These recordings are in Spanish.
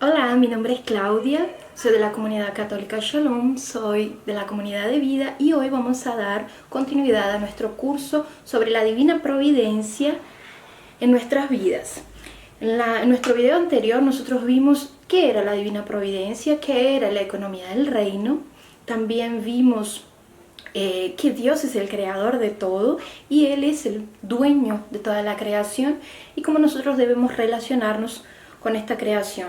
Hola, mi nombre es Claudia, soy de la comunidad católica Shalom, soy de la comunidad de vida y hoy vamos a dar continuidad a nuestro curso sobre la divina providencia en nuestras vidas. En nuestro video anterior nosotros vimos qué era la divina providencia, qué era la economía del reino. También vimos que Dios es el creador de todo y Él es el dueño de toda la creación y cómo nosotros debemos relacionarnos con esta creación.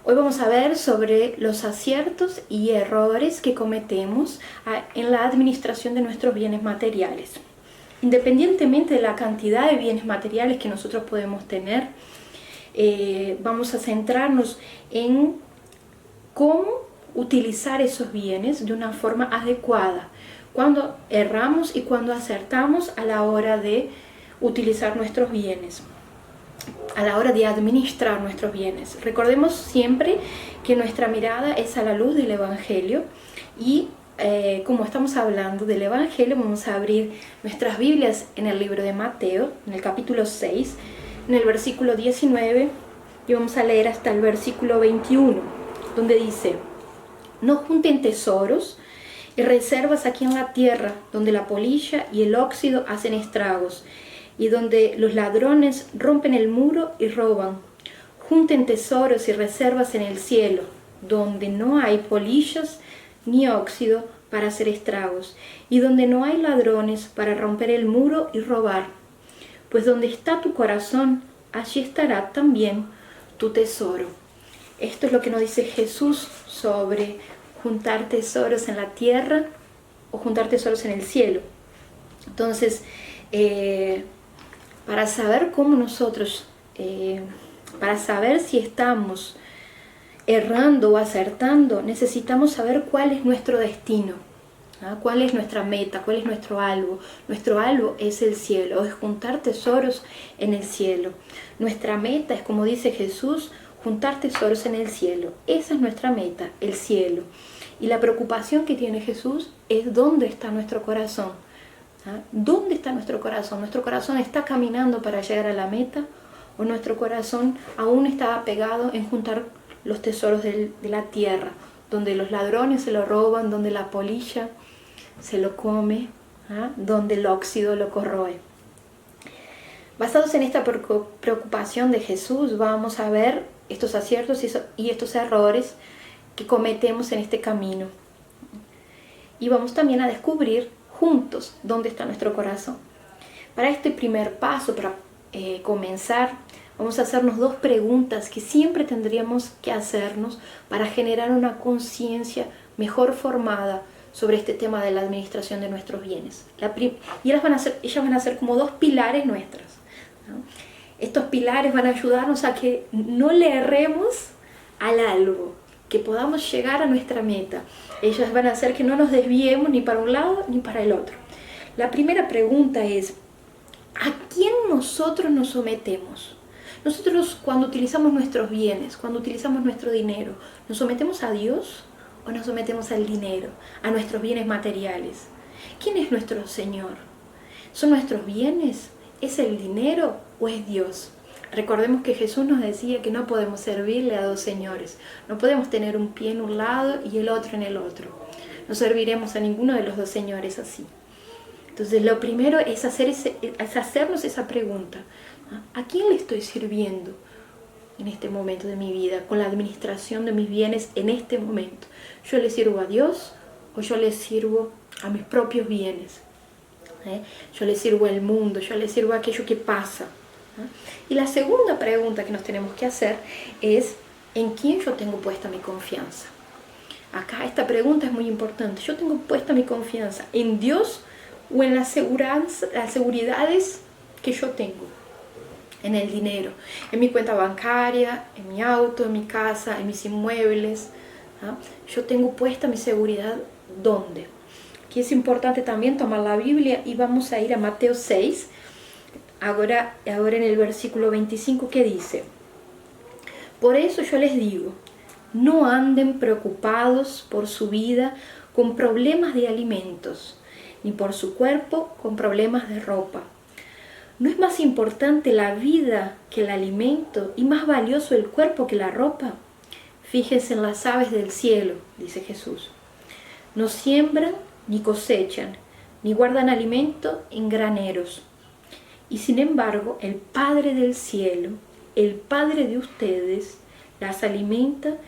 Hoy vamos a ver sobre los aciertos y errores que cometemos en la administración de nuestros bienes materiales. Independientemente de la cantidad de bienes materiales que nosotros podemos tener, vamos a centrarnos en cómo utilizar esos bienes de una forma adecuada, cuando erramos y cuando acertamos a la hora de utilizar nuestros bienes, a la hora de administrar nuestros bienes. Recordemos siempre que nuestra mirada es a la luz del Evangelio y como estamos hablando del Evangelio, vamos a abrir nuestras Biblias en el libro de Mateo, en el capítulo 6, en el versículo 19, y vamos a leer hasta el versículo 21, donde dice: no junten tesoros y reservas aquí en la tierra, donde la polilla y el óxido hacen estragos, y donde los ladrones rompen el muro y roban. Junten tesoros y reservas en el cielo, donde no hay polillas ni óxido para hacer estragos, y donde no hay ladrones para romper el muro y robar. Pues donde está tu corazón, allí estará también tu tesoro. Esto es lo que nos dice Jesús sobre juntar tesoros en la tierra o juntar tesoros en el cielo. Entonces, para saber cómo nosotros, para saber si estamos errando o acertando, necesitamos saber cuál es nuestro destino, ¿ah? Cuál es nuestra meta, cuál es nuestro algo. Nuestro algo es el cielo, es juntar tesoros en el cielo. Nuestra meta es, como dice Jesús, juntar tesoros en el cielo. Esa es nuestra meta, el cielo. Y la preocupación que tiene Jesús es dónde está nuestro corazón. ¿Ah? ¿Dónde está nuestro corazón? ¿Nuestro corazón está caminando para llegar a la meta? ¿O nuestro corazón aún está apegado en juntar los tesoros de la tierra, donde los ladrones se lo roban, donde la polilla se lo come, ¿ah? Donde el óxido lo corroe? Basados en esta preocupación de Jesús, vamos a ver estos aciertos y estos errores que cometemos en este camino. Y vamos también a descubrir juntos dónde está nuestro corazón. Para este primer paso, para comenzar, vamos a hacernos dos preguntas que siempre tendríamos que hacernos para generar una conciencia mejor formada sobre este tema de la administración de nuestros bienes. Y ellas van a ser como dos pilares nuestros, ¿no? Estos pilares van a ayudarnos a que no le erremos al algo, que podamos llegar a nuestra meta. Ellas van a hacer que no nos desviemos ni para un lado ni para el otro. La primera pregunta es: ¿a quién nosotros nos sometemos? Nosotros, cuando utilizamos nuestros bienes, cuando utilizamos nuestro dinero, ¿nos sometemos a Dios o nos sometemos al dinero, a nuestros bienes materiales? ¿Quién es nuestro Señor? ¿Son nuestros bienes? ¿Es el dinero o es Dios? Recordemos que Jesús nos decía que no podemos servirle a dos señores. No podemos tener un pie en un lado y el otro en el otro. No serviremos a ninguno de los dos señores así. Entonces, lo primero es hacernos esa pregunta: ¿a quién le estoy sirviendo en este momento de mi vida, con la administración de mis bienes en este momento? ¿Yo le sirvo a Dios o yo le sirvo a mis propios bienes? Yo le sirvo al mundo, yo le sirvo a aquello que pasa. Y la segunda pregunta que nos tenemos que hacer es: ¿en quién yo tengo puesta mi confianza? Acá esta pregunta es muy importante. ¿Yo tengo puesta mi confianza en Dios o en las seguridades que yo tengo? En el dinero, en mi cuenta bancaria, en mi auto, en mi casa, en mis inmuebles. Yo tengo puesta mi seguridad ¿dónde? Aquí es importante también tomar la Biblia y vamos a ir a Mateo 6, ahora en el versículo 25, que dice: por eso yo les digo, no anden preocupados por su vida con problemas de alimentos, ni por su cuerpo con problemas de ropa. ¿No es más importante la vida que el alimento y más valioso el cuerpo que la ropa? Fíjense en las aves del cielo, dice Jesús. No siembran ni cosechan, ni guardan alimento en graneros. Y sin embargo, el Padre del cielo, el Padre de ustedes, las alimenta.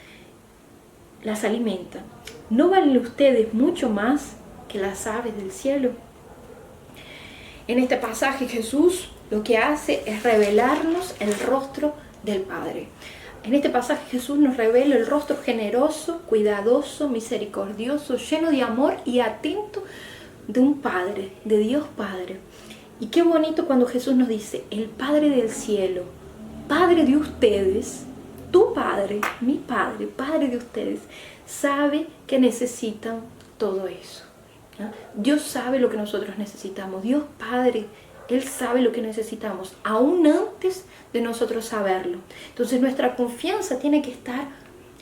¿No valen ustedes mucho más que las aves del cielo? En este pasaje Jesús lo que hace es revelarnos el rostro del Padre. En este pasaje Jesús nos revela el rostro generoso, cuidadoso, misericordioso, lleno de amor y atento de un Padre, de Dios Padre. Y qué bonito cuando Jesús nos dice, el Padre del cielo, Padre de ustedes, tu Padre, mi Padre, Padre de ustedes, sabe que necesitan todo eso. ¿No? Dios sabe lo que nosotros necesitamos. Dios Padre, Él sabe lo que necesitamos, aún antes de nosotros saberlo. Entonces nuestra confianza tiene que estar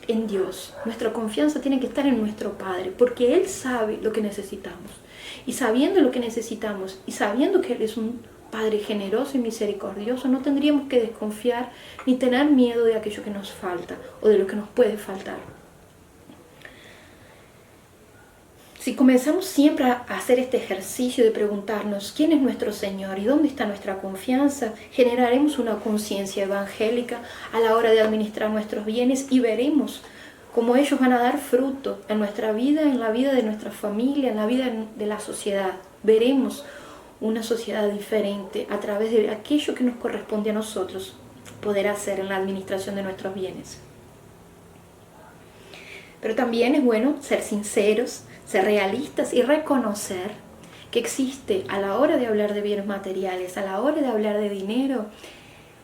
en Dios. Nuestra confianza tiene que estar en nuestro Padre, porque Él sabe lo que necesitamos. Y sabiendo lo que necesitamos, y sabiendo que Él es un Padre generoso y misericordioso, no tendríamos que desconfiar ni tener miedo de aquello que nos falta o de lo que nos puede faltar. Si comenzamos siempre a hacer este ejercicio de preguntarnos quién es nuestro Señor y dónde está nuestra confianza, generaremos una conciencia evangélica a la hora de administrar nuestros bienes y veremos cómo ellos van a dar fruto en nuestra vida, en la vida de nuestra familia, en la vida de la sociedad. Veremos una sociedad diferente a través de aquello que nos corresponde a nosotros poder hacer en la administración de nuestros bienes. Pero también es bueno ser sinceros, ser realistas y reconocer que existe a la hora de hablar de bienes materiales, a la hora de hablar de dinero,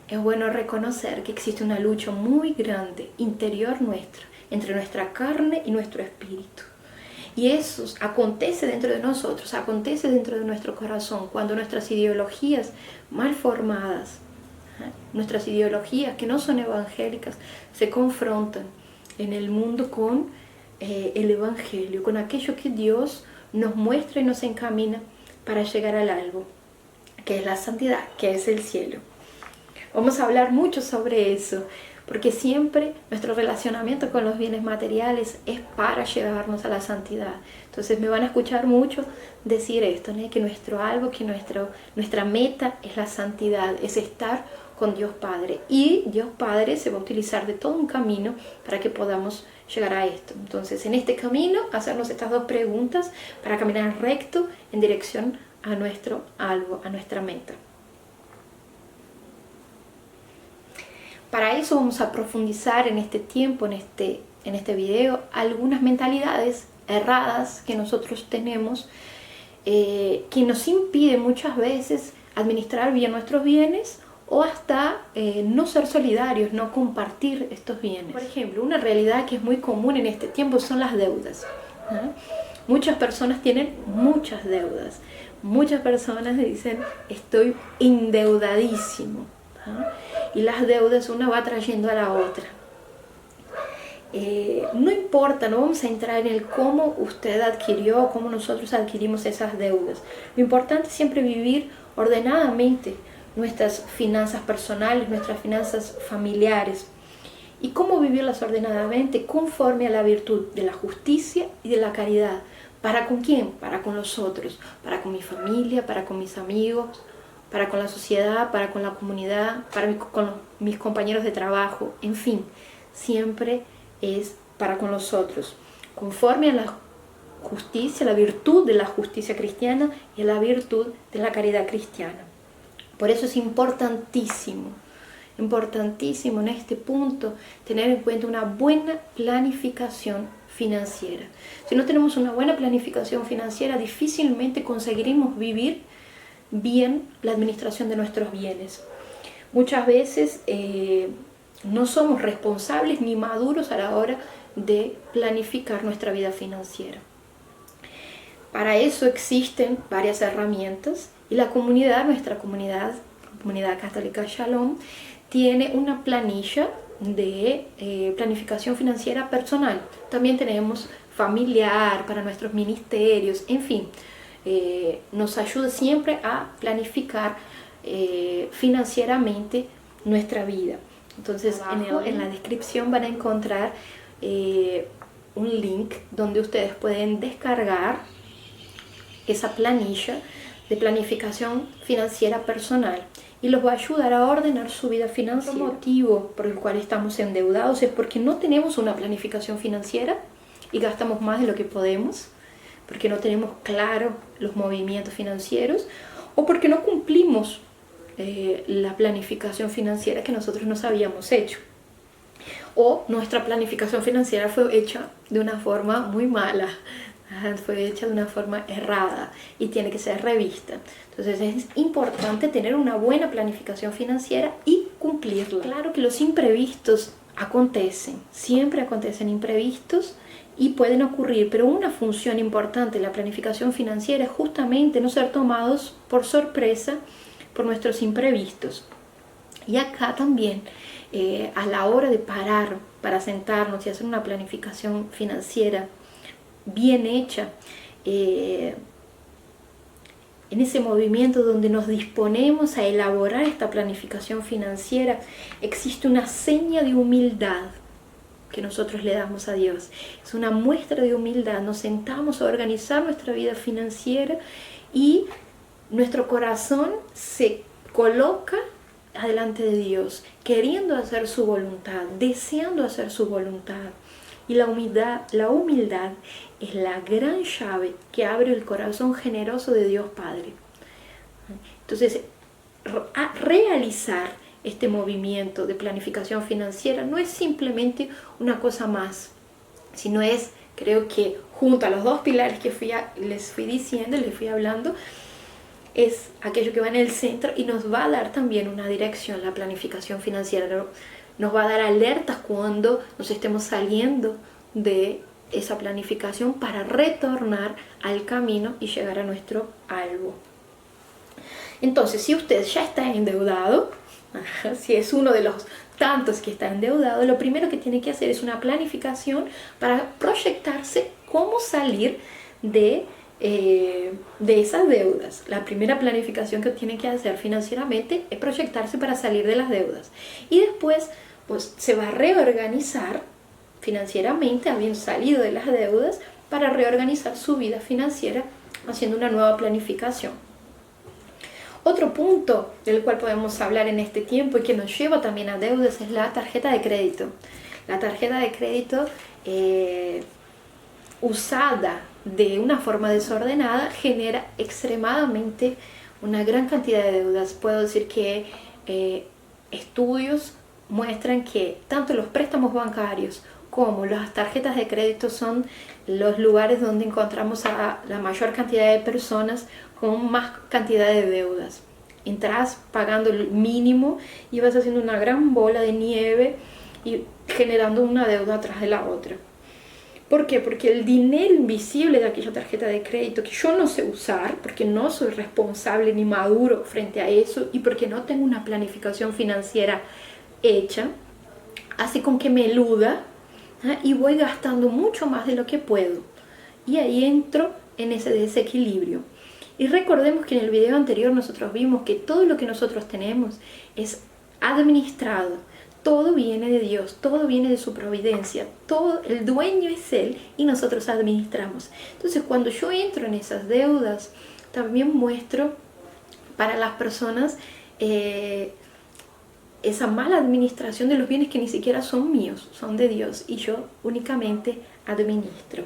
es bueno reconocer que existe una lucha muy grande interior nuestra, entre nuestra carne y nuestro espíritu. Y eso acontece dentro de nosotros, acontece dentro de nuestro corazón, cuando nuestras ideologías mal formadas, nuestras ideologías que no son evangélicas, se confrontan en el mundo con el Evangelio, con aquello que Dios nos muestra y nos encamina para llegar al algo, que es la santidad, que es el cielo. Vamos a hablar mucho sobre eso, porque siempre nuestro relacionamiento con los bienes materiales es para llevarnos a la santidad. Entonces me van a escuchar mucho decir esto, ¿no? Que nuestro algo, que nuestra meta es la santidad, es estar con Dios Padre. Y Dios Padre se va a utilizar de todo un camino para que podamos llegar a esto. Entonces, en este camino, hacernos estas dos preguntas para caminar recto en dirección a nuestro algo, a nuestra meta. Para eso vamos a profundizar en este tiempo, en este video, algunas mentalidades erradas que nosotros tenemos, que nos impiden muchas veces administrar bien nuestros bienes o hasta no ser solidarios, no compartir estos bienes. Por ejemplo, una realidad que es muy común en este tiempo son las deudas, ¿no? Muchas personas tienen muchas deudas. Muchas personas dicen, estoy endeudadísimo, ¿no? Y las deudas una va trayendo a la otra. No importa, no vamos a entrar en el cómo usted adquirió, cómo nosotros adquirimos esas deudas. Lo importante es siempre vivir ordenadamente nuestras finanzas personales, nuestras finanzas familiares. ¿Y cómo vivirlas ordenadamente? Conforme a la virtud de la justicia y de la caridad. ¿Para con quién? Para con los otros, para con mi familia, para con mis amigos, para con la sociedad, para con la comunidad, con mis compañeros de trabajo, en fin, siempre es para con los otros, conforme a la justicia, la virtud de la justicia cristiana y a la virtud de la caridad cristiana. Por eso es importantísimo en este punto tener en cuenta una buena planificación financiera. Si no tenemos una buena planificación financiera, difícilmente conseguiremos vivir bien la administración de nuestros bienes. Muchas veces no somos responsables ni maduros a la hora de planificar nuestra vida financiera. Para eso existen varias herramientas y la comunidad, nuestra comunidad católica Shalom, tiene una planilla de planificación financiera personal. También tenemos familiar para nuestros ministerios, en fin. Nos ayuda siempre a planificar financieramente nuestra vida. Entonces en la descripción van a encontrar un link donde ustedes pueden descargar esa planilla de planificación financiera personal y los va a ayudar a ordenar su vida financiera. El motivo por el cual estamos endeudados es porque no tenemos una planificación financiera y gastamos más de lo que podemos, porque no tenemos claro los movimientos financieros o porque no cumplimos la planificación financiera que nosotros nos habíamos hecho. O nuestra planificación financiera fue hecha de una forma muy mala, fue hecha de una forma errada y tiene que ser revista. Entonces es importante tener una buena planificación financiera y cumplirla. Claro que los imprevistos acontecen, siempre acontecen imprevistos y pueden ocurrir, pero una función importante de la planificación financiera es justamente no ser tomados por sorpresa por nuestros imprevistos. Y acá también, a la hora de parar para sentarnos y hacer una planificación financiera bien hecha, en ese movimiento donde nos disponemos a elaborar esta planificación financiera, existe una seña de humildad que nosotros le damos a Dios. Es una muestra de humildad. Nos sentamos a organizar nuestra vida financiera y nuestro corazón se coloca adelante de Dios, queriendo hacer su voluntad, deseando hacer su voluntad. Y la humildad es la gran llave que abre el corazón generoso de Dios Padre. Entonces, realizar este movimiento de planificación financiera no es simplemente una cosa más, sino es, creo que junto a los dos pilares que les fui diciendo, les fui hablando, es aquello que va en el centro y nos va a dar también una dirección. La planificación financiera nos va a dar alertas cuando nos estemos saliendo de esa planificación para retornar al camino y llegar a nuestro algo. Entonces, si usted ya está endeudado, si es uno de los tantos que está endeudado, lo primero que tiene que hacer es una planificación para proyectarse cómo salir de esas deudas. La primera planificación que tiene que hacer financieramente es proyectarse para salir de las deudas. Y después, pues, se va a reorganizar financieramente, habiendo salido de las deudas, para reorganizar su vida financiera haciendo una nueva planificación. Otro punto del cual podemos hablar en este tiempo y que nos lleva también a deudas es la tarjeta de crédito. La tarjeta de crédito usada de una forma desordenada genera extremadamente una gran cantidad de deudas. Puedo decir que estudios muestran que tanto los préstamos bancarios como las tarjetas de crédito son los lugares donde encontramos a la mayor cantidad de personas con más cantidad de deudas. Entras pagando el mínimo y vas haciendo una gran bola de nieve y generando una deuda tras de la otra. ¿Por qué? Porque el dinero invisible de aquella tarjeta de crédito que yo no sé usar, porque no soy responsable ni maduro frente a eso y porque no tengo una planificación financiera hecha, hace con que me eluda y voy gastando mucho más de lo que puedo. Y ahí entro en ese desequilibrio. Y recordemos que en el video anterior nosotros vimos que todo lo que nosotros tenemos es administrado. Todo viene de Dios, todo viene de su providencia, todo, el dueño es Él y nosotros administramos. Entonces, cuando yo entro en esas deudas, también muestro para las personas esa mala administración de los bienes que ni siquiera son míos, son de Dios y yo únicamente administro.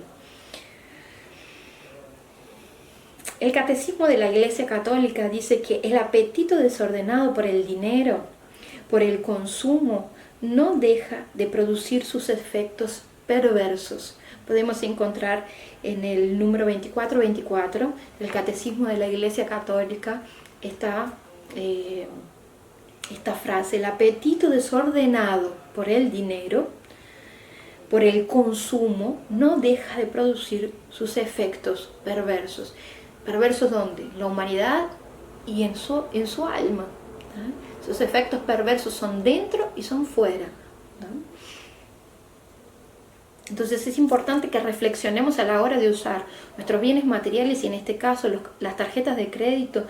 El Catecismo de la Iglesia Católica dice que el apetito desordenado por el dinero, por el consumo, no deja de producir sus efectos perversos. Podemos encontrar en el número 2424 del Catecismo de la Iglesia Católica esta frase: el apetito desordenado por el dinero, por el consumo, no deja de producir sus efectos perversos. ¿Perversos dónde? En la humanidad y en su alma. Sus efectos perversos son dentro y son fuera. Entonces es importante que reflexionemos a la hora de usar nuestros bienes materiales y en este caso las tarjetas de crédito.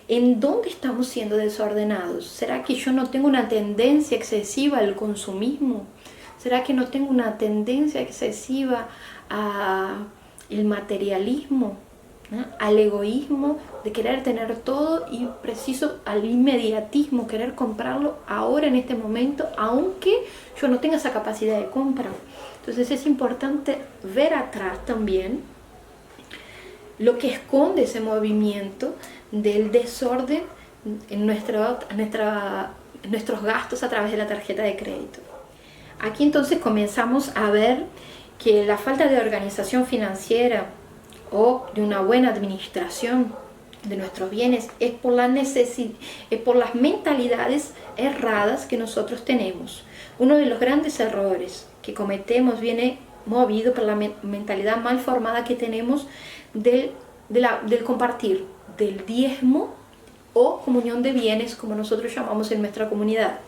¿En dónde estamos siendo desordenados? ¿Será que yo no tengo una tendencia excesiva al consumismo? ¿Será que no tengo una tendencia excesiva al materialismo, ¿no? Al egoísmo de querer tener todo y preciso al inmediatismo, querer comprarlo ahora en este momento, aunque yo no tenga esa capacidad de compra? Entonces es importante ver atrás también lo que esconde ese movimiento del desorden en nuestros gastos a través de la tarjeta de crédito. Aquí entonces comenzamos a ver que la falta de organización financiera o de una buena administración de nuestros bienes es por las mentalidades erradas que nosotros tenemos. Uno de los grandes errores que cometemos viene movido por la mentalidad mal formada que tenemos del compartir, del diezmo o comunión de bienes, como nosotros llamamos en nuestra comunidad.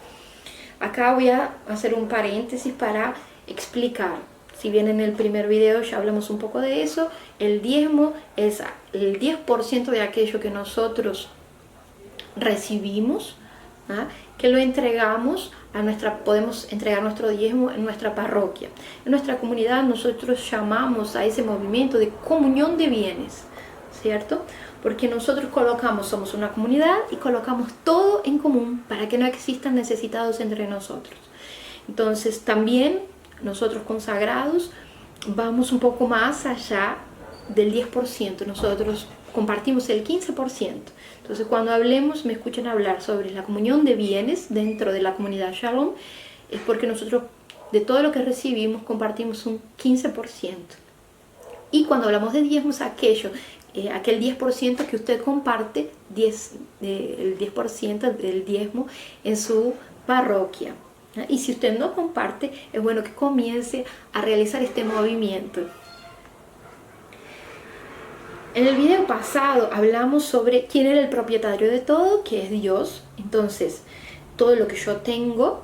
Acá voy a hacer un paréntesis para explicar. Si bien en el primer video ya hablamos un poco de eso, el diezmo es el 10% de aquello que nosotros recibimos, ¿ah? Que lo entregamos podemos entregar nuestro diezmo en nuestra parroquia. En nuestra comunidad nosotros llamamos a ese movimiento de comunión de bienes, ¿cierto? Porque nosotros somos una comunidad y colocamos todo en común para que no existan necesitados entre nosotros. Entonces también nosotros consagrados vamos un poco más allá del 10%, nosotros compartimos el 15%. Entonces cuando me escuchan hablar sobre la comunión de bienes dentro de la comunidad Shalom, es porque nosotros de todo lo que recibimos compartimos un 15%. Y cuando hablamos de diezmos, aquel 10% que usted comparte, el 10% del diezmo en su parroquia. Y si usted no comparte, es bueno que comience a realizar este movimiento. En el video pasado hablamos sobre quién era el propietario de todo, que es Dios. Entonces, todo lo que yo tengo,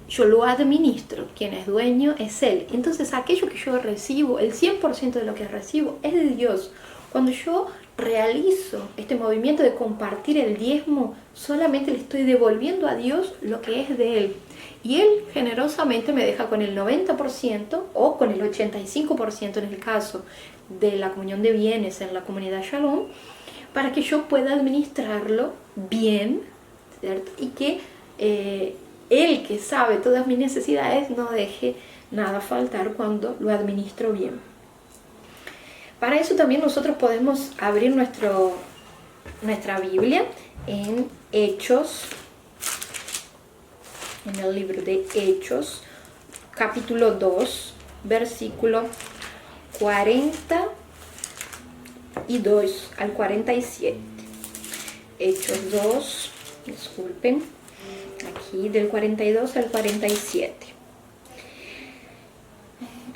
yo lo administro. Quien es dueño es Él. Entonces, aquello que yo recibo, el 100% de lo que recibo, es de Dios. Cuando yo realizo este movimiento de compartir el diezmo, solamente le estoy devolviendo a Dios lo que es de Él. Y Él generosamente me deja con el 90% o con el 85% en el caso de la comunión de bienes en la comunidad Shalom, para que yo pueda administrarlo bien, ¿cierto? Y que Él, que sabe todas mis necesidades, no deje nada faltar cuando lo administro bien. Para eso también nosotros podemos abrir nuestra Biblia en Hechos, en el libro de Hechos, capítulo 2, versículo 42 al 47. Hechos 2, disculpen, aquí del 42 al 47.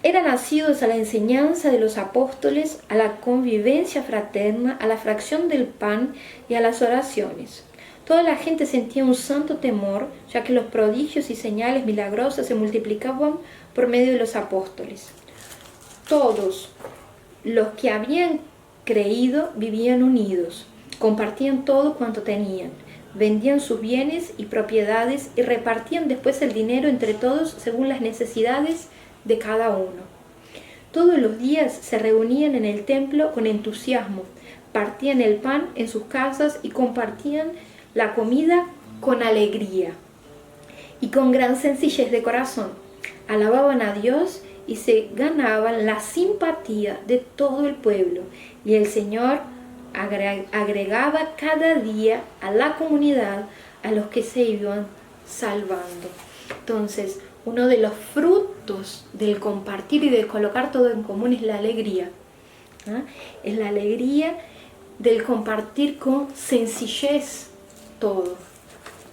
Eran nacidos a la enseñanza de los apóstoles, a la convivencia fraterna, a la fracción del pan y a las oraciones. Toda la gente sentía un santo temor, ya que los prodigios y señales milagrosas se multiplicaban por medio de los apóstoles. Todos los que habían creído vivían unidos, compartían todo cuanto tenían, vendían sus bienes y propiedades y repartían después el dinero entre todos según las necesidades de cada uno. Todos los días se reunían en el templo con entusiasmo, partían el pan en sus casas y compartían la comida con alegría y con gran sencillez de corazón. Alababan a Dios y se ganaban la simpatía de todo el pueblo, y el Señor agregaba cada día a la comunidad a los que se iban salvando. Entonces, uno de los frutos del compartir y de colocar todo en común es la alegría. ¿Ah? Es la alegría del compartir con sencillez todo.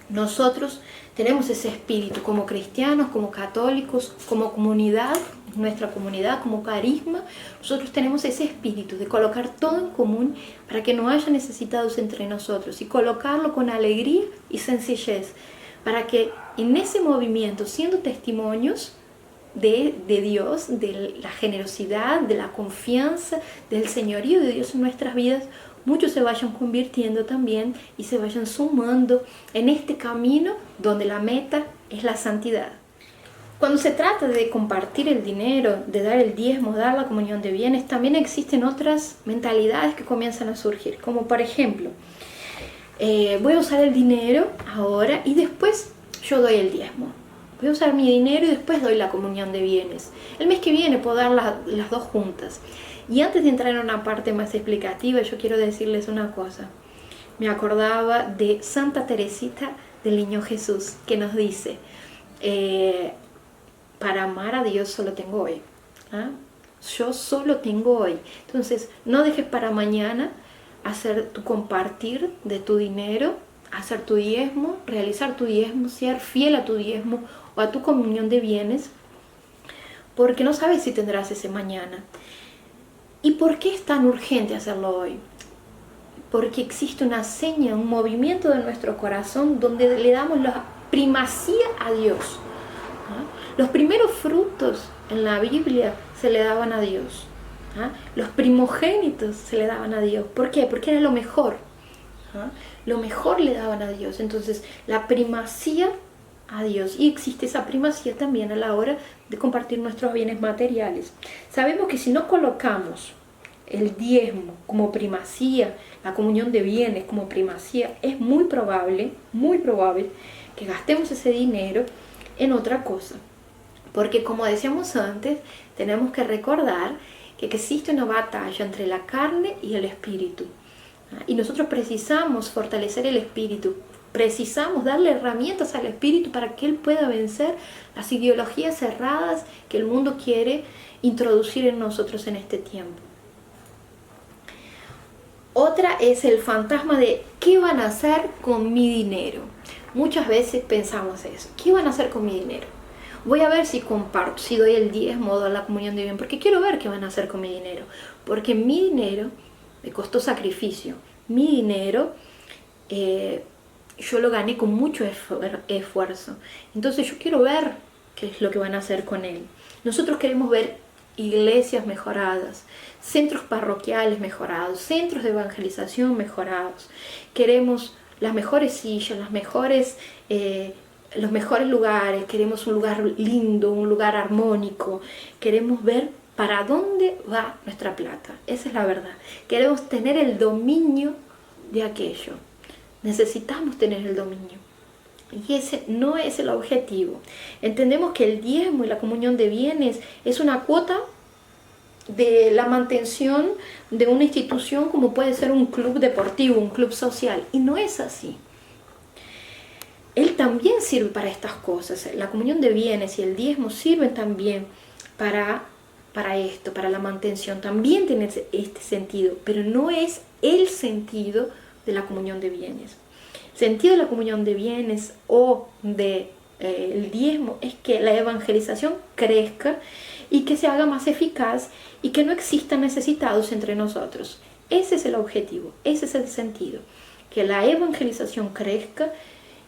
Nosotros tenemos ese espíritu como cristianos, como católicos, como comunidad, nuestra comunidad, como carisma. Nosotros tenemos ese espíritu de colocar todo en común para que no haya necesitados entre nosotros y colocarlo con alegría y sencillez, para que en ese movimiento, siendo testimonios de Dios, de la generosidad, de la confianza, del señorío de Dios en nuestras vidas, muchos se vayan convirtiendo también y se vayan sumando en este camino donde la meta es la santidad. Cuando se trata de compartir el dinero, de dar el diezmo, dar la comunión de bienes, también existen otras mentalidades que comienzan a surgir, como por ejemplo, voy a usar el dinero ahora y después yo doy el diezmo. Voy a usar mi dinero y después doy la comunión de bienes. El mes que viene puedo dar las dos juntas. Y antes de entrar en una parte más explicativa, yo quiero decirles una cosa. Me acordaba de Santa Teresita del Niño Jesús, que nos dice, para amar a Dios solo tengo hoy. ¿Ah? Yo solo tengo hoy. Entonces, no dejes para mañana hacer tu compartir de tu dinero, hacer tu diezmo, realizar tu diezmo, ser fiel a tu diezmo o a tu comunión de bienes, porque no sabes si tendrás ese mañana. ¿Y por qué es tan urgente hacerlo hoy? Porque existe una seña, un movimiento de nuestro corazón donde le damos la primacía a Dios. ¿Ah? Los primeros frutos en la Biblia se le daban a Dios. ¿Ah? Los primogénitos se le daban a Dios. ¿Por qué? Porque era lo mejor. ¿Ah? Lo mejor le daban a Dios. Entonces, la primacía a Dios. Y existe esa primacía también a la hora de compartir nuestros bienes materiales. Sabemos que si no colocamos el diezmo como primacía, la comunión de bienes como primacía, es muy probable que gastemos ese dinero en otra cosa. Porque como decíamos antes, tenemos que recordar que existe una batalla entre la carne y el espíritu. Y nosotros precisamos fortalecer el espíritu, precisamos darle herramientas al espíritu para que él pueda vencer las ideologías cerradas que el mundo quiere introducir en nosotros en este tiempo. Otra es el fantasma de ¿qué van a hacer con mi dinero? Muchas veces pensamos eso. ¿Qué van a hacer con mi dinero? Voy a ver si comparto, si doy el diezmo o doy la comunión de bien, porque quiero ver qué van a hacer con mi dinero. Porque mi dinero me costó sacrificio. Mi dinero yo lo gané con mucho esfuerzo. Entonces yo quiero ver qué es lo que van a hacer con él. Nosotros queremos ver iglesias mejoradas, centros parroquiales mejorados, centros de evangelización mejorados. Queremos las mejores sillas, los mejores lugares, queremos un lugar lindo, un lugar armónico. Queremos ver para dónde va nuestra plata. Esa es la verdad. Queremos tener el dominio de aquello. Necesitamos tener el dominio. Y ese no es el objetivo. Entendemos que el diezmo y la comunión de bienes es una cuota de la mantención de una institución como puede ser un club deportivo, un club social. Y no es así. Él también sirve para estas cosas. La comunión de bienes y el diezmo sirven también para esto, para la mantención. También tiene este sentido, pero no es el sentido de la comunión de bienes. El sentido de la comunión de bienes o de el diezmo es que la evangelización crezca y que se haga más eficaz y que no existan necesitados entre nosotros. Ese es el objetivo, ese es el sentido. Que la evangelización crezca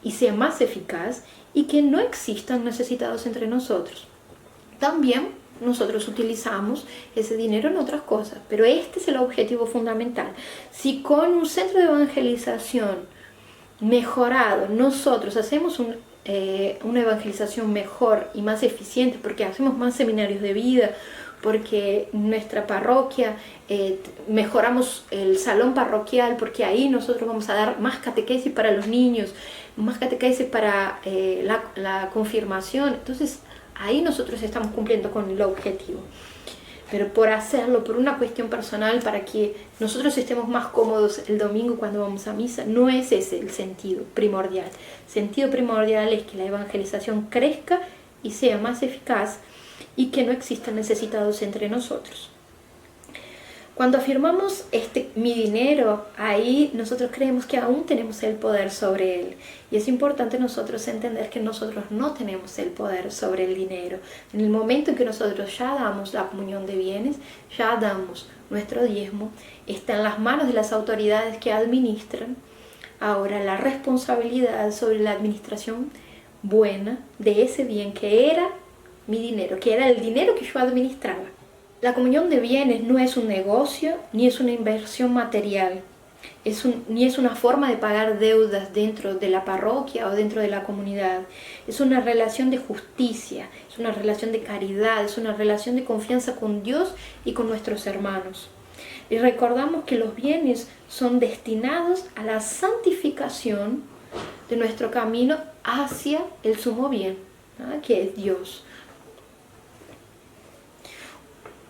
y sea más eficaz y que no existan necesitados entre nosotros. También nosotros utilizamos ese dinero en otras cosas, pero este es el objetivo fundamental. Si con un centro de evangelización mejorado nosotros hacemos una evangelización mejor y más eficiente, porque hacemos más seminarios de vida, porque nuestra parroquia mejoramos el salón parroquial, porque ahí nosotros vamos a dar más catequesis para los niños, más catequesis para la confirmación. Entonces ahí nosotros estamos cumpliendo con el objetivo. Pero por hacerlo, por una cuestión personal, para que nosotros estemos más cómodos el domingo cuando vamos a misa, no es ese el sentido primordial. El sentido primordial es que la evangelización crezca y sea más eficaz y que no existan necesitados entre nosotros. Cuando afirmamos mi dinero, ahí nosotros creemos que aún tenemos el poder sobre él. Y es importante nosotros entender que nosotros no tenemos el poder sobre el dinero. En el momento en que nosotros ya damos la comunión de bienes, ya damos nuestro diezmo, está en las manos de las autoridades que administran. Ahora la responsabilidad sobre la administración buena de ese bien que era mi dinero, que era el dinero que yo administraba. La comunión de bienes no es un negocio ni es una inversión material. ni es una forma de pagar deudas dentro de la parroquia o dentro de la comunidad. Es una relación de justicia, es una relación de caridad, es una relación de confianza con Dios y con nuestros hermanos. Y recordamos que los bienes son destinados a la santificación de nuestro camino hacia el sumo bien, ¿no? Que es Dios.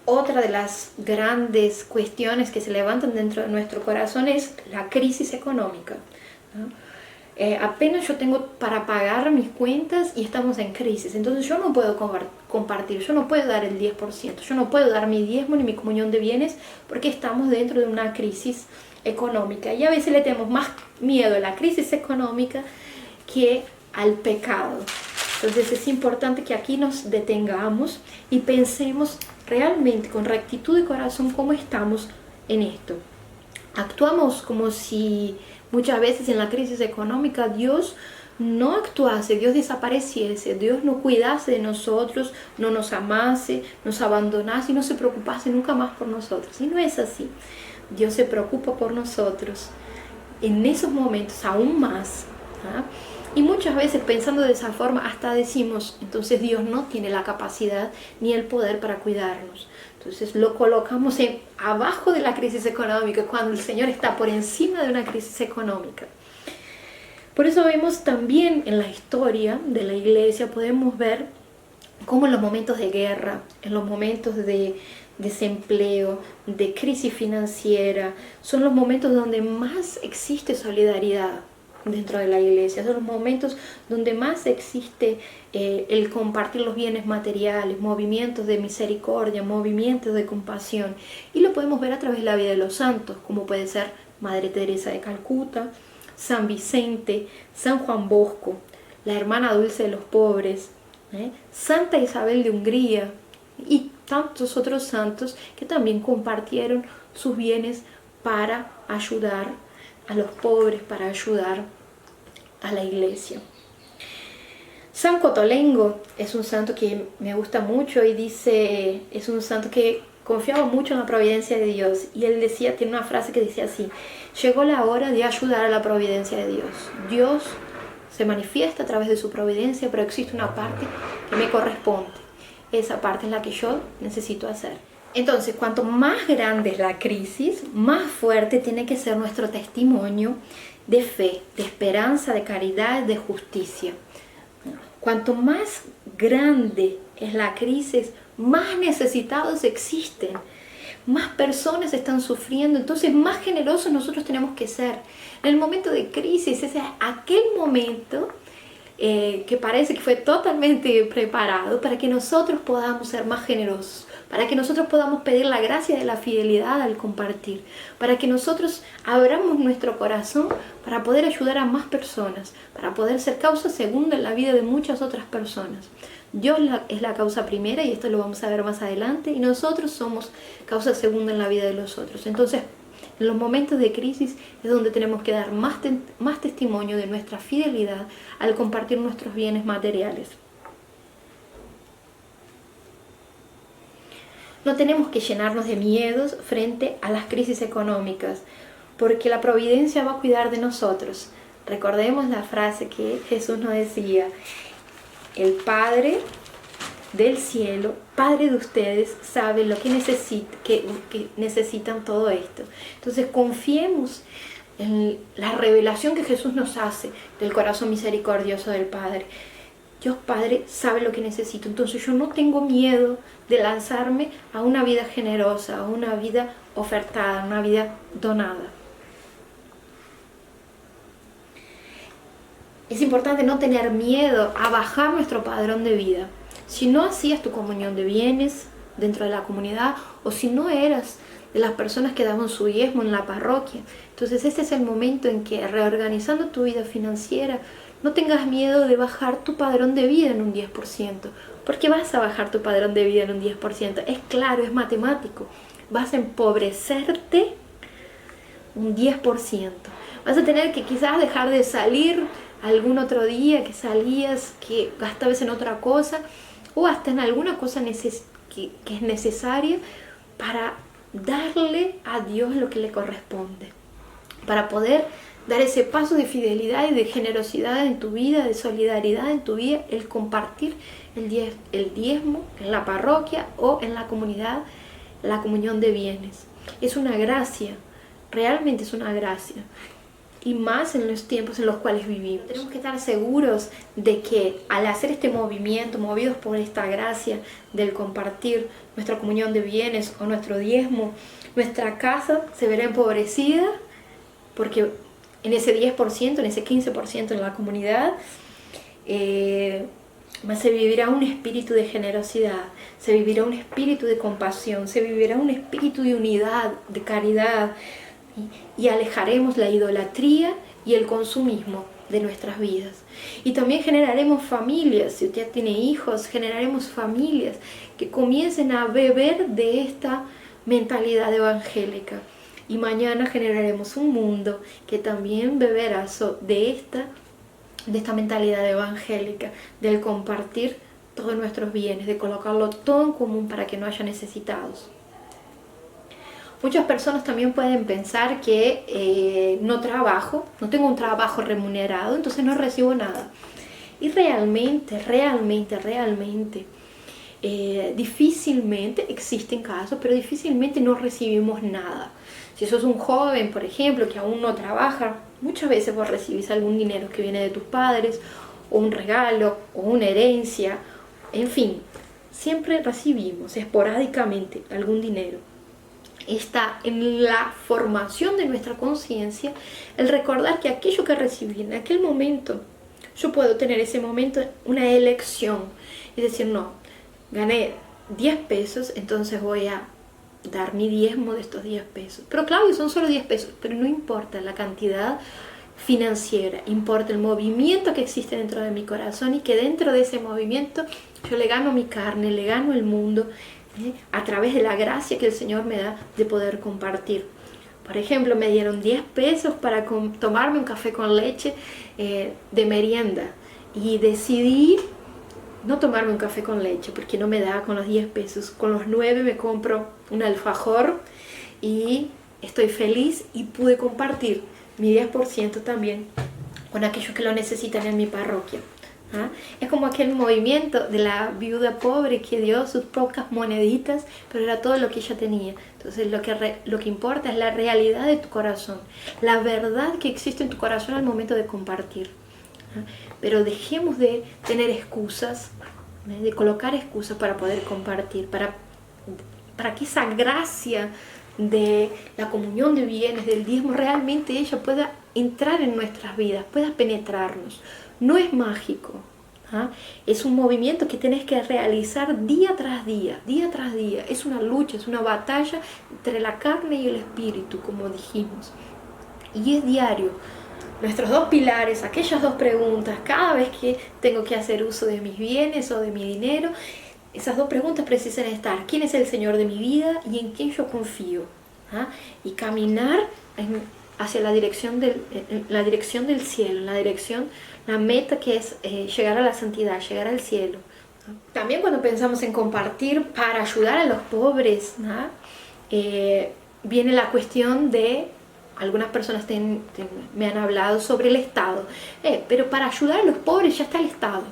Otra de las grandes cuestiones que se levantan dentro de nuestro corazón es la crisis económica, ¿no? Apenas yo tengo para pagar mis cuentas y estamos en crisis, entonces yo no puedo compartir, yo no puedo dar el 10%, yo no puedo dar mi diezmo ni mi comunión de bienes porque estamos dentro de una crisis económica. Y a veces le tenemos más miedo a la crisis económica que al pecado. Entonces es importante que aquí nos detengamos y pensemos realmente con rectitud de corazón cómo estamos en esto. Actuamos como si muchas veces en la crisis económica Dios no actuase, Dios desapareciese, Dios no cuidase de nosotros, no nos amase, nos abandonase y no se preocupase nunca más por nosotros. Y no es así. Dios se preocupa por nosotros en esos momentos aún más, ¿ah? Y muchas veces pensando de esa forma hasta decimos, entonces Dios no tiene la capacidad ni el poder para cuidarnos. Entonces lo colocamos abajo de la crisis económica cuando el Señor está por encima de una crisis económica. Por eso vemos también en la historia de la iglesia, podemos ver cómo en los momentos de guerra, en los momentos de desempleo, de crisis financiera, son los momentos donde más existe solidaridad dentro de la iglesia. Son los momentos donde más existe el compartir los bienes materiales, movimientos de misericordia, movimientos de compasión. Y lo podemos ver a través de la vida de los santos, como puede ser Madre Teresa de Calcuta, San Vicente, San Juan Bosco, la hermana dulce de los pobres, Santa Isabel de Hungría y tantos otros santos que también compartieron sus bienes para ayudar a los pobres, para ayudar a la iglesia. San Cotolengo es un santo que me gusta mucho y dice, es un santo que confiaba mucho en la providencia de Dios, y él decía, tiene una frase que decía así: llegó la hora de ayudar a la providencia de Dios. Dios se manifiesta a través de su providencia, pero existe una parte que me corresponde. Esa parte es la que yo necesito hacer. Entonces, cuanto más grande es la crisis, más fuerte tiene que ser nuestro testimonio de fe, de esperanza, de caridad, de justicia. Cuanto más grande es la crisis, más necesitados existen, más personas están sufriendo, entonces más generosos nosotros tenemos que ser. En el momento de crisis, es aquel momento que parece que fue totalmente preparado para que nosotros podamos ser más generosos, para que nosotros podamos pedir la gracia de la fidelidad al compartir, para que nosotros abramos nuestro corazón para poder ayudar a más personas, para poder ser causa segunda en la vida de muchas otras personas. Dios es la causa primera, y esto lo vamos a ver más adelante, y nosotros somos causa segunda en la vida de los otros. Entonces, en los momentos de crisis es donde tenemos que dar más testimonio de nuestra fidelidad al compartir nuestros bienes materiales. No tenemos que llenarnos de miedos frente a las crisis económicas, porque la providencia va a cuidar de nosotros. Recordemos la frase que Jesús nos decía: el Padre del cielo, Padre de ustedes, sabe lo que necesitan todo esto. Entonces confiemos en la revelación que Jesús nos hace del corazón misericordioso del Padre. Dios Padre sabe lo que necesito, entonces yo no tengo miedo de lanzarme a una vida generosa, a una vida ofertada, a una vida donada. Es importante no tener miedo a bajar nuestro padrón de vida. Si no hacías tu comunión de bienes dentro de la comunidad, o si no eras de las personas que daban su diezmo en la parroquia, entonces este es el momento en que, reorganizando tu vida financiera, no tengas miedo de bajar tu padrón de vida en un 10%, porque vas a bajar tu padrón de vida en un 10%. Es claro, es matemático. Vas a empobrecerte un 10%. Vas a tener que quizás dejar de salir algún otro día que salías, que gastabas en otra cosa, o hasta en alguna cosa que es necesaria para darle a Dios lo que le corresponde, para poder dar ese paso de fidelidad y de generosidad en tu vida, de solidaridad en tu vida, el compartir el diezmo en la parroquia o en la comunidad, la comunión de bienes. Es una gracia, realmente es una gracia. Y más en los tiempos en los cuales vivimos. Tenemos que estar seguros de que al hacer este movimiento, movidos por esta gracia del compartir nuestra comunión de bienes o nuestro diezmo, nuestra casa se verá empobrecida, porque en ese 10%, en ese 15% en la comunidad, se vivirá un espíritu de generosidad, se vivirá un espíritu de compasión, se vivirá un espíritu de unidad, de caridad, y alejaremos la idolatría y el consumismo de nuestras vidas. Y también generaremos familias, si usted tiene hijos, generaremos familias que comiencen a beber de esta mentalidad evangélica. Y mañana generaremos un mundo que también beberá de esta mentalidad evangélica, del compartir todos nuestros bienes, de colocarlo todo en común para que no haya necesitados. Muchas personas también pueden pensar que no tengo un trabajo remunerado, entonces no recibo nada. Y realmente, difícilmente existen casos, pero difícilmente no recibimos nada. Si sos un joven, por ejemplo, que aún no trabaja, muchas veces vos recibís algún dinero que viene de tus padres, o un regalo, o una herencia, en fin, siempre recibimos esporádicamente algún dinero. Está en la formación de nuestra conciencia el recordar que aquello que recibí en aquel momento, yo puedo tener ese momento una elección y decir, no, gané 10 pesos, entonces voy a dar mi diezmo de estos 10 pesos. Pero Claudio, son solo 10 pesos, pero no importa la cantidad financiera, importa el movimiento que existe dentro de mi corazón, y que dentro de ese movimiento yo le gano mi carne, le gano el mundo, a través de la gracia que el Señor me da de poder compartir. Por ejemplo, me dieron 10 pesos para tomarme un café con leche de merienda, y decidí no tomarme un café con leche porque no me da con los 10 pesos. Con los 9 me compro un alfajor y estoy feliz, y pude compartir mi 10% también con aquellos que lo necesitan en mi parroquia. ¿Ah? Es como aquel movimiento de la viuda pobre que dio sus pocas moneditas, pero era todo lo que ella tenía. Entonces lo que importa es la realidad de tu corazón, la verdad que existe en tu corazón al momento de compartir. ¿Ah? Pero dejemos de tener excusas, de colocar excusas para poder compartir, para que esa gracia de la comunión de bienes, del diezmo, realmente ella pueda entrar en nuestras vidas, pueda penetrarnos. No es mágico, ¿ah? Es un movimiento que tenés que realizar día tras día, día tras día. Es una lucha, es una batalla entre la carne y el espíritu, como dijimos. Y es diario. Nuestros dos pilares, aquellas dos preguntas, cada vez que tengo que hacer uso de mis bienes o de mi dinero, esas dos preguntas precisan estar: ¿quién es el Señor de mi vida y en quién yo confío? ¿Ah? Y caminar hacia la dirección del cielo, la meta que es llegar a la santidad, llegar al cielo. También cuando pensamos en compartir para ayudar a los pobres, ¿no? Viene la cuestión de, algunas personas me han hablado sobre el Estado, pero para ayudar a los pobres ya está el Estado.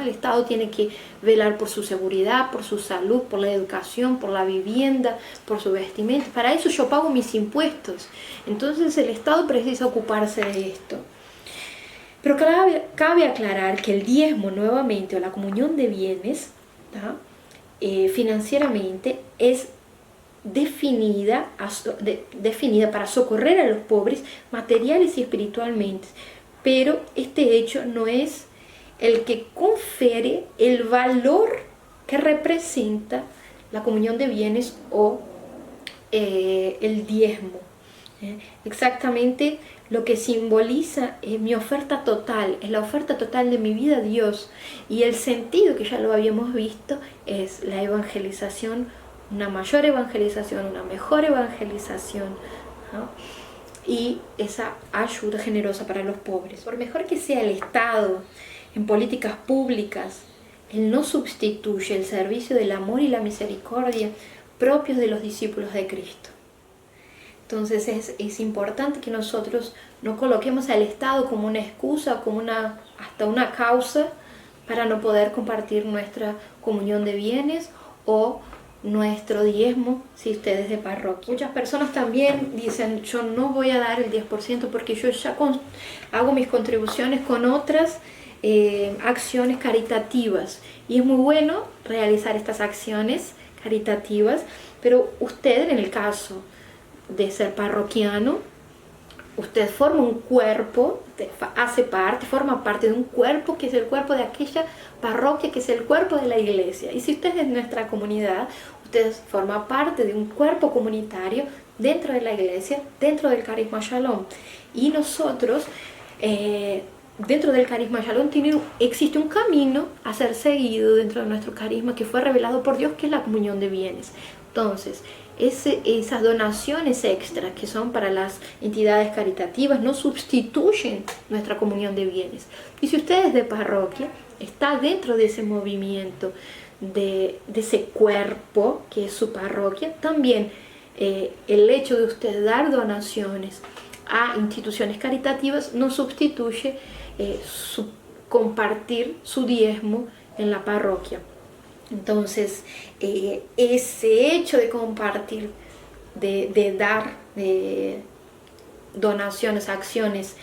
El Estado tiene que velar por su seguridad, por su salud, por la educación, por la vivienda, por su vestimenta. Para eso yo pago mis impuestos. Entonces el Estado precisa ocuparse de esto. Pero cabe aclarar que el diezmo, nuevamente, o la comunión de bienes, financieramente es definida para socorrer a los pobres materiales y espiritualmente. Pero este hecho no es el que confiere el valor que representa la comunión de bienes o el diezmo. Exactamente lo que simboliza es mi oferta total, es la oferta total de mi vida a Dios. Y el sentido, que ya lo habíamos visto, es la evangelización, una mayor evangelización, una mejor evangelización, ¿no? Y esa ayuda generosa para los pobres. Por mejor que sea el Estado en políticas públicas, él no sustituye el servicio del amor y la misericordia propios de los discípulos de Cristo. Entonces es importante que nosotros no coloquemos al Estado como una excusa, como hasta una causa para no poder compartir nuestra comunión de bienes o nuestro diezmo si ustedes de parroquia. Muchas personas también dicen, yo no voy a dar el 10% porque yo ya hago mis contribuciones con otras acciones caritativas, y es muy bueno realizar estas acciones caritativas, pero usted, en el caso de ser parroquiano, usted forma un cuerpo, forma parte de un cuerpo que es el cuerpo de aquella parroquia, que es el cuerpo de la iglesia. Y si usted es nuestra comunidad, usted forma parte de un cuerpo comunitario dentro de la iglesia, dentro del Carisma Shalom. Y nosotros, dentro del Carisma Shalom, existe un camino a ser seguido dentro de nuestro carisma que fue revelado por Dios, que es la comunión de bienes. Entonces, esas donaciones extras que son para las entidades caritativas no sustituyen nuestra comunión de bienes. Y si usted es de parroquia, está dentro de ese movimiento, de ese cuerpo que es su parroquia, también el hecho de usted dar donaciones a instituciones caritativas no sustituye compartir su diezmo en la parroquia. Entonces, ese hecho de compartir, de dar donaciones, acciones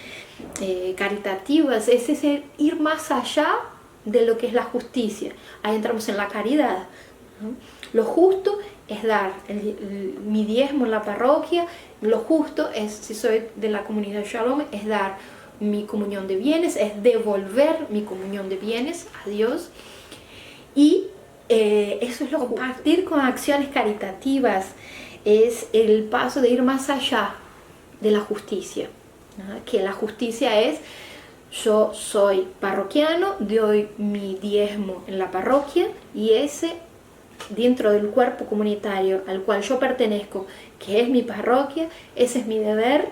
caritativas, es ese ir más allá de lo que es la justicia. Ahí entramos en la caridad, ¿no? Lo justo es dar mi diezmo en la parroquia, lo justo es, si soy de la comunidad Shalom, es dar mi comunión de bienes, es devolver mi comunión de bienes a Dios. Y eso es lo que compartir con acciones caritativas, es el paso de ir más allá de la justicia, ¿no? Que la justicia es, yo soy parroquiano, doy mi diezmo en la parroquia, y ese, dentro del cuerpo comunitario al cual yo pertenezco, que es mi parroquia, ese es mi deber,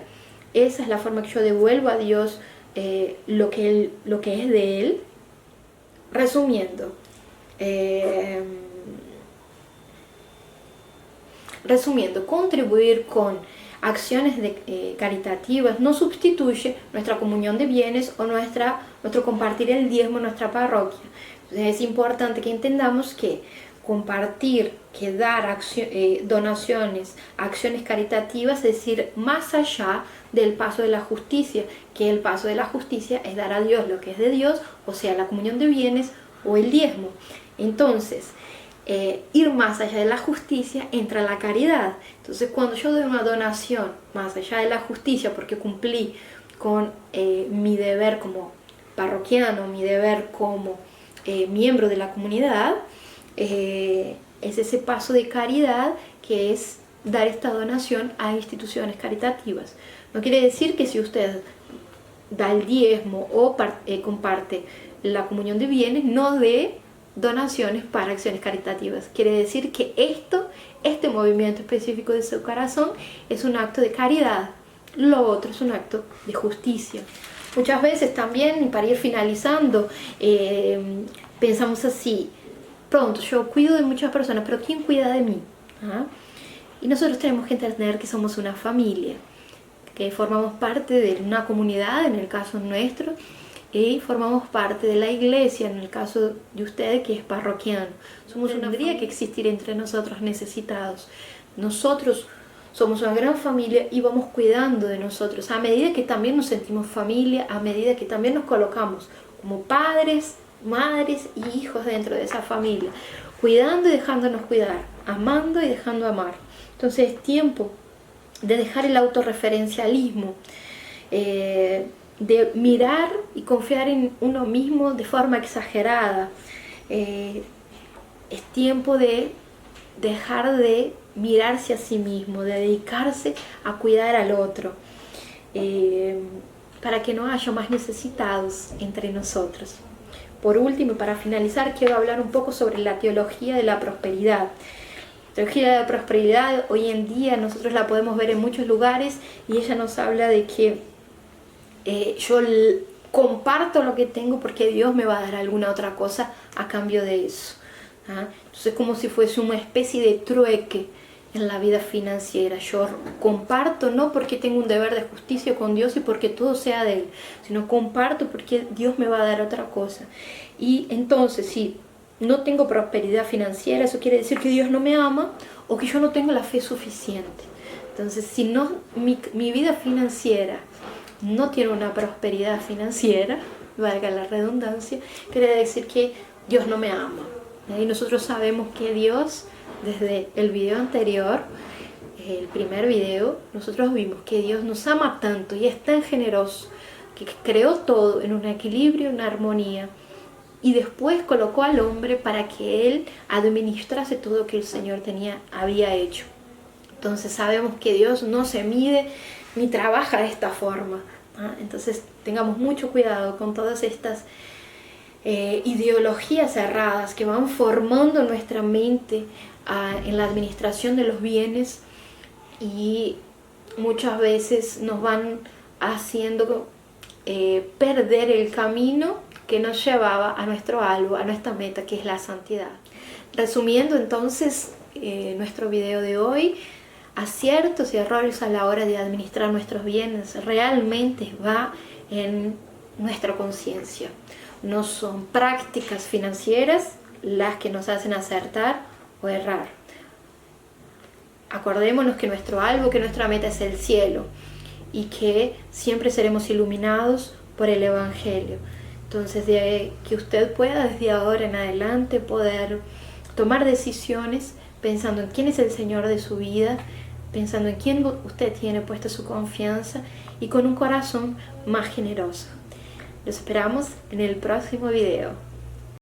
esa es la forma que yo devuelvo a Dios lo que es de Él. Resumiendo, contribuir con acciones caritativas no sustituye nuestra comunión de bienes o nuestro compartir el diezmo en nuestra parroquia. Entonces es importante que entendamos que compartir, que dar donaciones, acciones caritativas, es decir, más allá del paso de la justicia, que el paso de la justicia es dar a Dios lo que es de Dios, o sea, la comunión de bienes o el diezmo. Entonces, ir más allá de la justicia entra la caridad. Entonces, cuando yo doy una donación más allá de la justicia, porque cumplí con mi deber como parroquiano, mi deber como miembro de la comunidad, es ese paso de caridad, que es dar esta donación a instituciones caritativas. No quiere decir que si usted da el diezmo o comparte la comunión de bienes, no dé donaciones para acciones caritativas. Quiere decir que este movimiento específico de su corazón es un acto de caridad, lo otro es un acto de justicia. Muchas veces también, y para ir finalizando, pensamos así: pronto, yo cuido de muchas personas, pero ¿quién cuida de mí? ¿Ah? Y nosotros tenemos que entender que somos una familia, que formamos parte de una comunidad, en el caso nuestro, y formamos parte de la iglesia, en el caso de ustedes, que es parroquiano. Tendría que existir entre nosotros necesitados. Nosotros somos una gran familia y vamos cuidando de nosotros a medida que también nos sentimos familia, a medida que también nos colocamos como padres, madres y hijos dentro de esa familia, cuidando y dejándonos cuidar, amando y dejando amar. Entonces es tiempo de dejar el autorreferencialismo, de mirar y confiar en uno mismo de forma exagerada. Es tiempo de dejar de mirarse a sí mismo, de dedicarse a cuidar al otro, para que no haya más necesitados entre nosotros. Por último, para finalizar, quiero hablar un poco sobre la teología de la prosperidad. La teología de la prosperidad hoy en día nosotros la podemos ver en muchos lugares, y ella nos habla de que yo comparto lo que tengo porque Dios me va a dar alguna otra cosa a cambio de eso. ¿Ah? Entonces, como si fuese una especie de trueque. en la vida financiera. Yo comparto no porque tengo un deber de justicia con Dios y porque todo sea de Él, sino comparto porque Dios me va a dar otra cosa. Y entonces, si no tengo prosperidad financiera, eso quiere decir que Dios no me ama o que yo no tengo la fe suficiente. Entonces, si no, mi vida financiera no tiene una prosperidad financiera, valga la redundancia, quiere decir que Dios no me ama. Y nosotros sabemos que Dios, desde el video anterior, el primer video, nosotros vimos que Dios nos ama tanto y es tan generoso que creó todo en un equilibrio, en una armonía, y después colocó al hombre para que él administrase todo lo que el Señor había hecho. Entonces sabemos que Dios no se mide ni trabaja de esta forma. Entonces tengamos mucho cuidado con todas estas ideologías erradas que van formando nuestra mente en la administración de los bienes y muchas veces nos van haciendo perder el camino que nos llevaba a nuestro algo, a nuestra meta, que es la santidad. Resumiendo entonces nuestro video de hoy, aciertos y errores a la hora de administrar nuestros bienes realmente va en nuestra conciencia. No son prácticas financieras las que nos hacen acertar o errar. Acordémonos que nuestro algo, que nuestra meta es el cielo y que siempre seremos iluminados por el Evangelio. Entonces, de que usted pueda desde ahora en adelante poder tomar decisiones pensando en quién es el Señor de su vida, pensando en quién usted tiene puesta su confianza y con un corazón más generoso. Los esperamos en el próximo video.